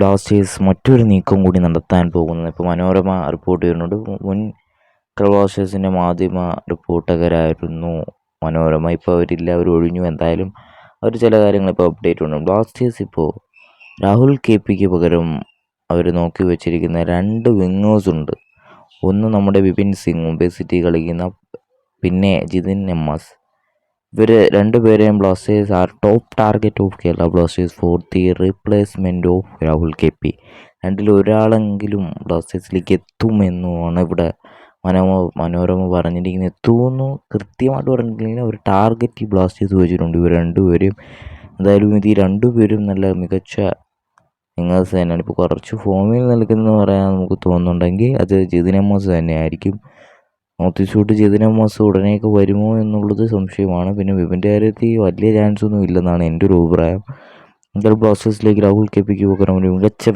Blasters മറ്റൊരു നീക്കം കൂടി നടത്താൻ പോകുന്നത്. ഇപ്പോൾ മനോരമ റിപ്പോർട്ട് ചെയ്യുന്നുണ്ട്. മുൻ ബ്ലാസ്റ്റേഴ്സിൻ്റെ മാധ്യമ റിപ്പോർട്ടകരായിരുന്നു മനോരമ. ഇപ്പോൾ അവരില്ല, അവർ ഒഴിഞ്ഞു. എന്തായാലും അവർ ചില കാര്യങ്ങൾ ഇപ്പോൾ അപ്ഡേറ്റ് ഉണ്ട്. ബ്ലാസ്റ്റേഴ്സ് ഇപ്പോൾ രാഹുൽ KPക്ക് പകരം അവർ നോക്കി വെച്ചിരിക്കുന്ന 2 വിങ്ങേഴ്സ് ഉണ്ട്. ഒന്ന് നമ്മുടെ വിപിൻ സിംഗ്, മുംബൈ സിറ്റി കളിക്കുന്ന, പിന്നെ ജിതിൻ MS. ഇവർ രണ്ടുപേരെയും Blasters R top target of Kerala Blasters for the replacement of Rahul KP. രണ്ടിൽ ഒരാളെങ്കിലും ബ്ലാസ്റ്റേഴ്സിലേക്ക് എത്തുമെന്നുമാണ് ഇവിടെ മനോരമ പറഞ്ഞിരിക്കുന്നത്. എത്തുമെന്ന് കൃത്യമായിട്ട് പറഞ്ഞിട്ടില്ലെങ്കിൽ ഒരു ടാർഗറ്റ് ബ്ലാസ്റ്റേഴ്സ് വെച്ചിട്ടുണ്ട് ഇവർ രണ്ടുപേരും. എന്തായാലും ഈ രണ്ടുപേരും നല്ല മികച്ച വിങ്ങേഴ്സ് തന്നെയാണ്. ഇപ്പോൾ കുറച്ച് ഫോമിൽ നിൽക്കുന്നതെന്ന് പറയാൻ നമുക്ക് തോന്നുന്നുണ്ടെങ്കിൽ അത് ജിതിൻ MS തന്നെയായിരിക്കും. North east shoot Jithin MS ഉടനെയൊക്കെ വരുമോ എന്നുള്ളത് സംശയമാണ്. പിന്നെ വിപിൻ്റെ കാര്യത്തിൽ വലിയ ചാൻസ് ഒന്നും ഇല്ലെന്നാണ് എൻ്റെ ഒരു അഭിപ്രായം. എന്തായാലും ബ്ലാസ്റ്റേഴ്സിലേക്ക് രാഹുൽ KPക്ക് പകരം ഒരു മികച്ച